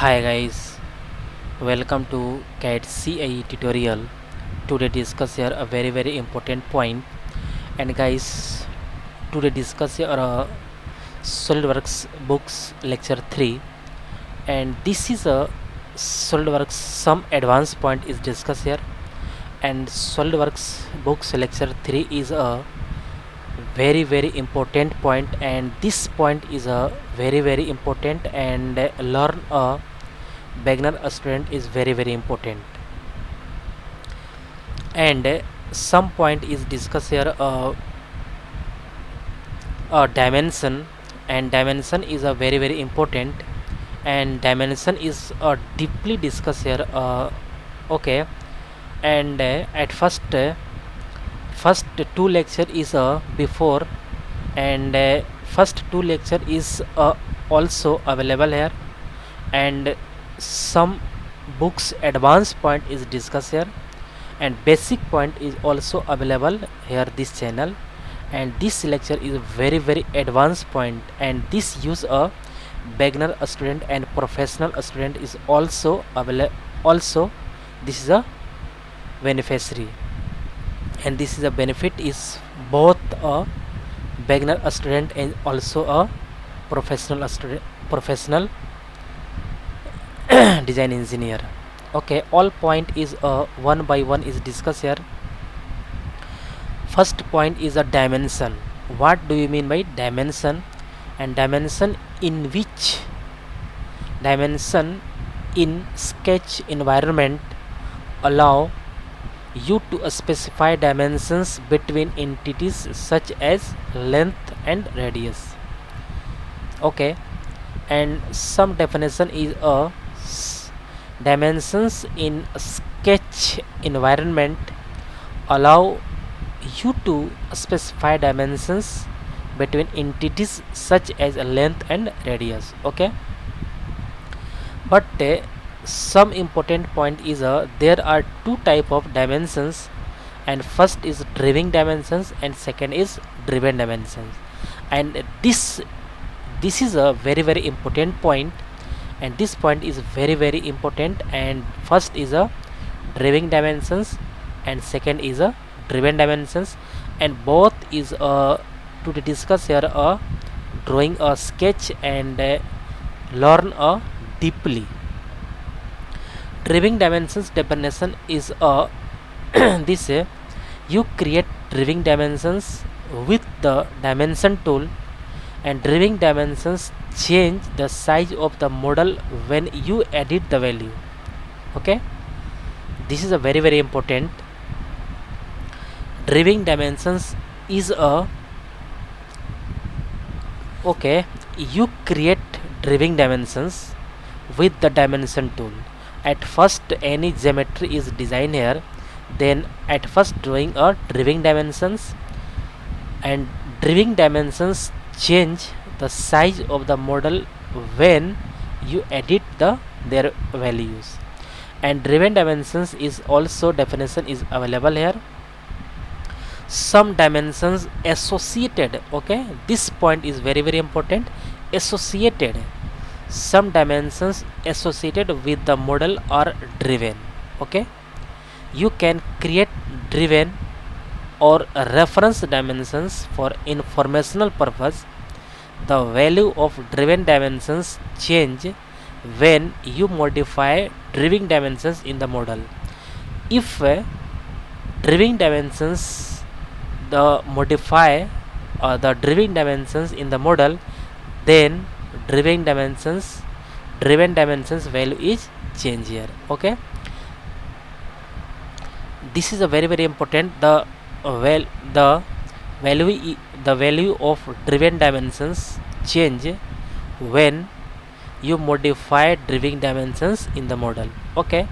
Hi guys, welcome to CAD CAE tutorial. Today discuss here a very important point. And guys, today discuss here Solidworks books lecture 3, and this is a Solidworks some advanced point is discussed here. And Solidworks books lecture 3 is a very important point, and this point is a very important, and learn a beginner student is very important. And some point is discussed here dimension, and dimension is a very important, and dimension is deeply discussed here. Okay. And at first two lecture is before, and first two lecture is also available here, and some books advanced point is discussed here, and basic point is also available here this channel. And this lecture is very advanced point, and this use a beginner student and professional student is also available. Also this is a beneficiary, and this is a benefit is both a beginner student and also a professional student, professional design engineer. Okay, all point is one by one is discussed here. First point is a dimension. What do you mean by dimension? And dimension in which dimension in sketch environment allow you to specify dimensions between entities such as length and radius. Okay, and some definition is a dimensions in sketch environment allow you to specify dimensions between entities such as length and radius. Okay, but some important point is there are two type of dimensions, and first is driving dimensions and second is driven dimensions. And this is a very important point, and this point is very important. And first is a driving dimensions and second is a driven dimensions, and both is to discuss here drawing a sketch and learn deeply. Driving dimensions definition is this you create driving dimensions with the dimension tool, and driving dimensions change the size of the model when you edit the value. Okay, this is a very important. Driving dimensions is a okay, you create driving dimensions with the dimension tool. At first any geometry is designed here, then at first drawing a driving dimensions, and driving dimensions change the size of the model when you edit their values. And driven dimensions is also definition is available here. Some dimensions associated. Okay, this point is very important. Associated, some dimensions associated with the model are driven. Okay, you can create driven or reference dimensions for informational purpose. The value of driven dimensions change when you modify driving dimensions in the model. If driving dimensions the modify the driving dimensions in the model, then driven dimensions value is change here. Okay, this is a very important. The value of driven dimensions change when you modify driving dimensions in the model. Okay,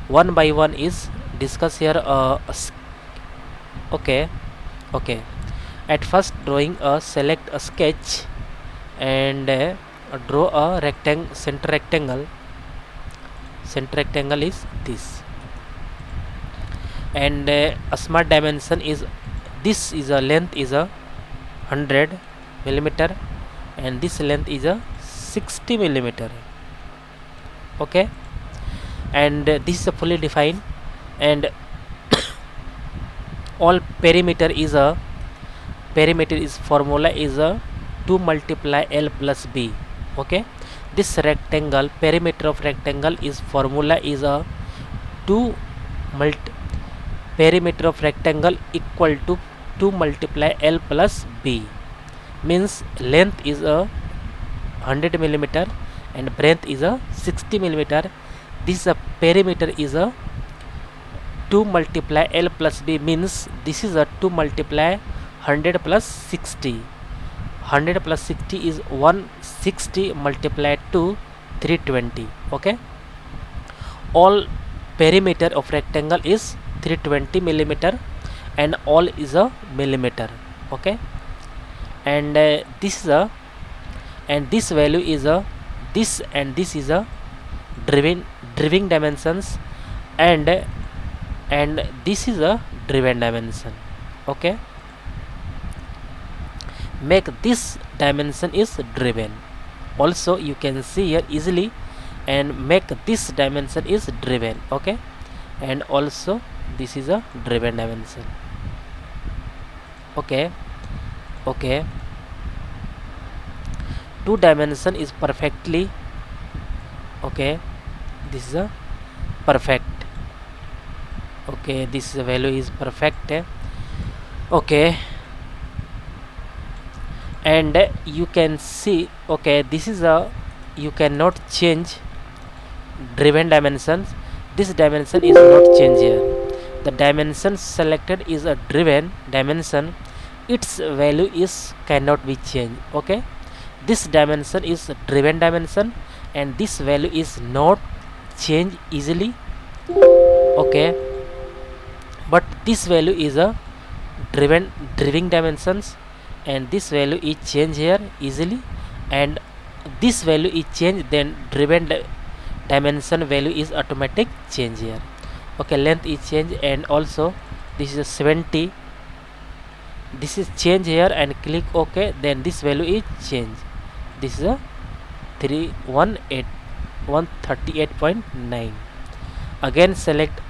one by one is discuss here. Okay, at first drawing select a sketch and draw a rectangle. Center rectangle is this, and a smart dimension is this is a length is a 100 millimeter, and this length is a 60 millimeter. okay. And this is a fully defined, and all perimeter is formula is a 2 multiply L plus B, okay. This rectangle, perimeter of rectangle is formula is a 2 multi perimeter of rectangle equal to 2 multiply L plus B, means length is a 100 millimeter and breadth is a 60 millimeter. This perimeter is a 2 multiply L plus B, means this is a 2 multiply 100 plus 60. 100 plus 60 is 160 multiplied to 320, okay. All perimeter of rectangle is 320 millimeter and all is a millimeter, okay. And this is a, and this value is a, this and this is a driving dimensions, and this is a driven dimension, okay. Make this dimension is driven, also you can see here easily, and make this dimension is driven, okay. And also this is a driven dimension, okay. Okay, 2 dimension is perfectly, okay. This is a perfect, okay. This value is perfect, okay. And you can see, okay, this is a, you cannot change driven dimensions. This dimension is not changed here. The dimension selected is a driven dimension, its value is cannot be changed, okay. This dimension is driven dimension and this value is not changed easily, okay. But this value is a driving dimensions, and this value is changed here easily, and this value is changed, then driven dimension value is automatic change here, okay. Length is changed, and also this is a 70, this is change here, and click OK, then this value is changed. This is a 138.9. Again select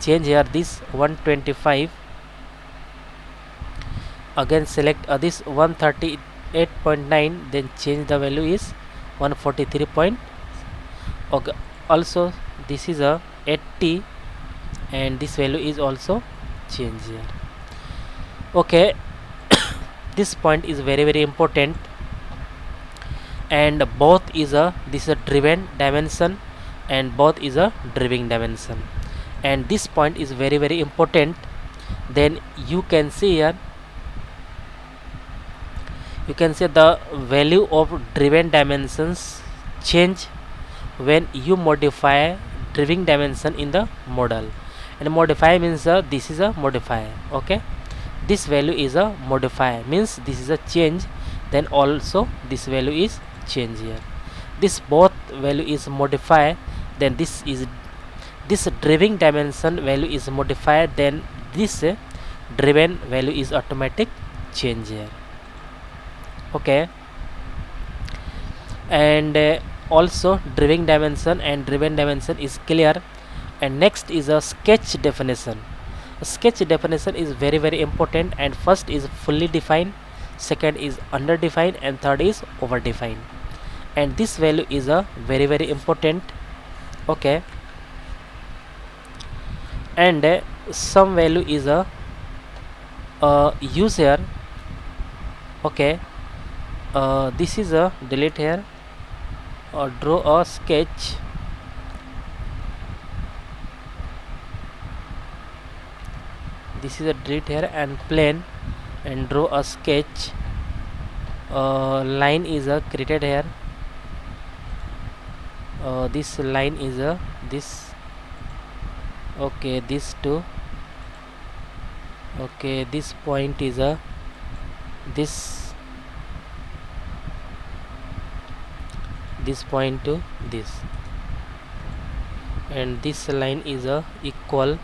change here this 125, again select this 138.9, then change the value is 143. Okay, also this is a 80 and this value is also changed here, okay. This point is very important, and both is a, this is a driven dimension and both is a driving dimension, and this point is very important. Then you can see here, you can see the value of driven dimensions change when you modify driving dimension in the model, and modify means this is a modifier, okay. This value is a modifier, means this is a change, then also this value is change here. This both value is modifier, then this is, this driving dimension value is modifier, then this driven value is automatic change here, okay. And also driving dimension and driven dimension is clear. And next is a sketch definition. Sketch definition is very important, and first is fully defined, second is underdefined, and third is overdefined. And this value is a very important, okay. And some value is a use here, okay. This is a delete here, or draw a sketch. This is a delete here and plane, and draw a sketch. Line is created here. This line is this, okay. This too, okay. This point is this point to this, and this line is equal,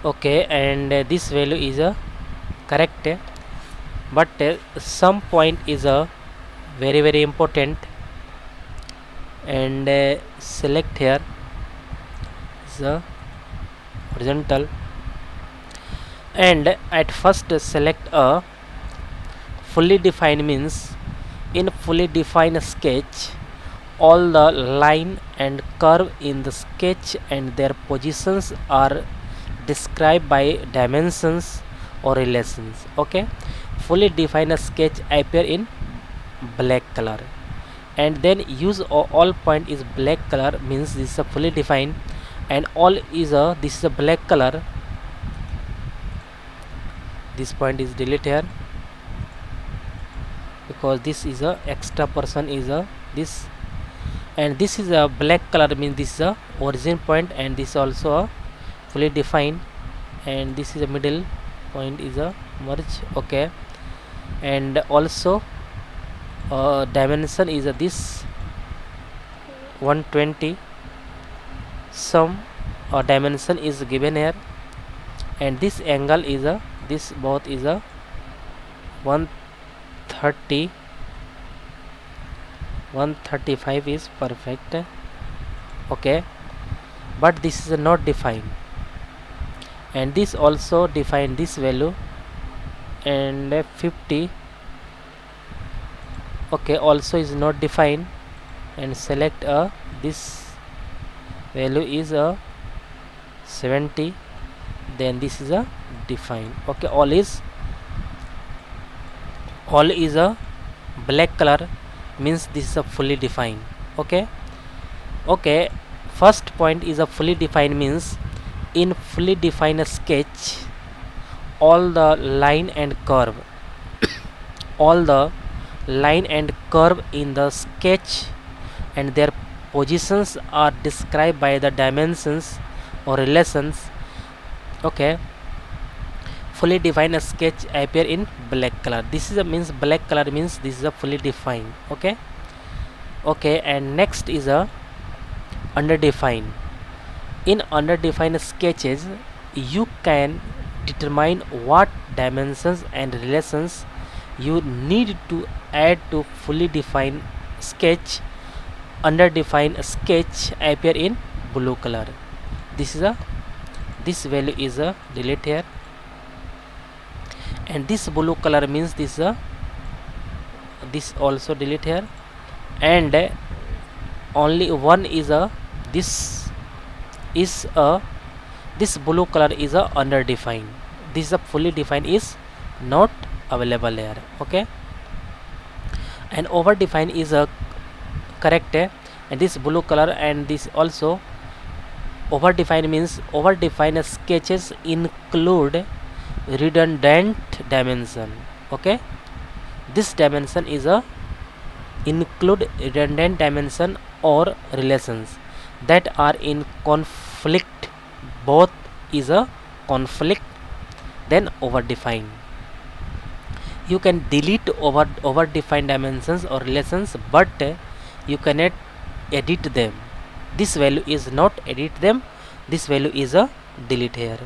okay. And this value is correct, but some point is very important, and select here the horizontal, and at first select a fully defined means in fully defined sketch all the line and curve in the sketch and their positions are described by dimensions or relations. Okay, fully defined sketch appear in black color, and then use all point is black color means this is a fully defined, and all is a this is a black color. This point is delete here because this is a extra person is a this, and this is a black color means this is a origin point, and this also a fully defined, and this is a middle point is a merge. Okay, and also dimension is a this 120, some dimension is given here, and this angle is a this both is a 130, 135 is perfect. Okay, but this is not defined, and this also define this value, and 50 okay also is not defined, and select a this value is a 70, then this is a defined. Okay, all is a black color means this is a fully defined. Okay, okay, first point is a fully defined means in fully defined sketch all the line and curve all the line and curve in the sketch and their positions are described by the dimensions or relations. Okay, fully defined sketch appear in black color. This is a means black color means this is a fully defined. Okay, okay, and next is a underdefined. In underdefined sketches you can determine what dimensions and relations you need to add to fully defined sketch. Underdefined sketch appear in blue color. This is a this value is a delete here, and this blue color means this this also delete here, and only one is a this is a this blue color is a underdefined. This is a fully defined is not available here. Okay, and overdefined is a correct, and this blue color, and this also overdefined means overdefined sketches include redundant dimension. Okay, this dimension is a include redundant dimension or relations that are in conflict. Both is a conflict, then overdefined. You can delete overdefined dimensions or relations, but you cannot edit them. This value is not edit them, this value is a delete here.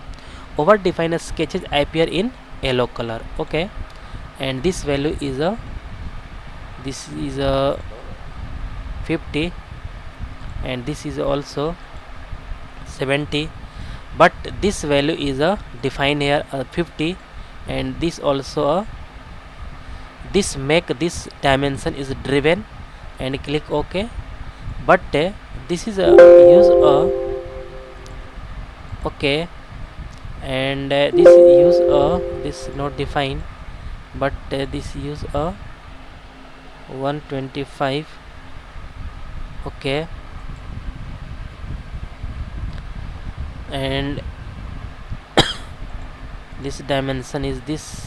Overdefined sketches appear in yellow color. Okay, and this value is a this is a 50, and this is also 70, but this value is a defined here 50, and this also a this make this dimension is driven, and click OK. But this is a use a okay, and this use a this not defined, but this use a 125. Okay, and this dimension is this.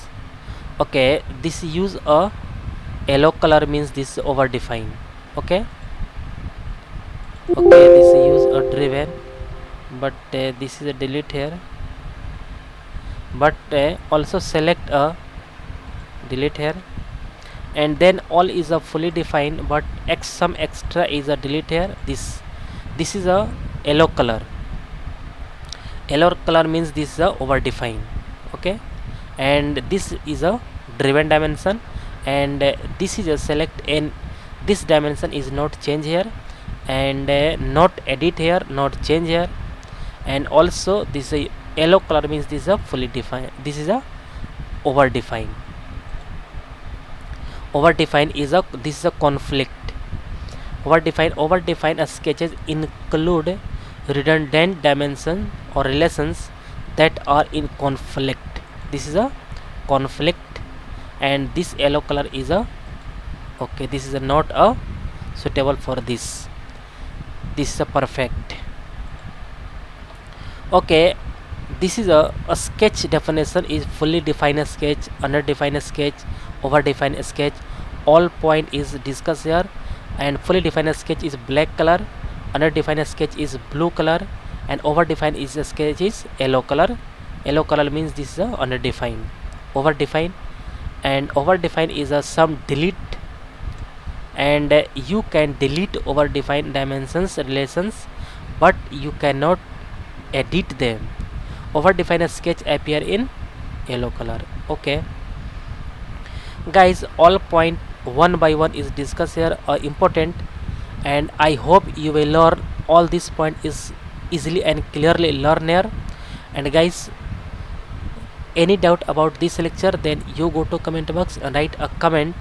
Okay, this use a yellow color means this overdefined. Okay, okay, this use a driven, but this is a delete here, but also select a delete here, and then all is a fully defined, but some extra is a delete here. This is a yellow color. Yellow color means this is a overdefined. Okay, and this is a driven dimension, and this is a select, and this dimension is not change here, and not edit here, not change here. And also this yellow color means this is a fully defined, this is a over defined. Over defined is a, this is a conflict. Over define sketches include redundant dimension or relations that are in conflict. This is a conflict, and this yellow color is a okay, this is a not a suitable for this. This is a perfect. Okay, this is a sketch definition is fully defined sketch, under defined sketch, over defined sketch. All point is discussed here. And fully defined sketch is black color, under defined sketch is blue color, and over defined is a sketch is yellow color. Yellow color means this is a under defined. Over defined, and over defined is a some delete, and you can delete over defined dimensions relations, but you cannot edit them. Over defined sketch appear in yellow color. Okay guys, all point one by one is discussed here, important, and I hope you will learn all this point is easily and clearly learn here. And guys, any doubt about this lecture, then you go to comment box and write a comment.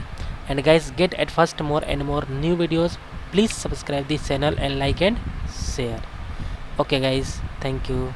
And guys, get at first more and more new videos. Please subscribe this channel and like and share. Okay guys, thank you.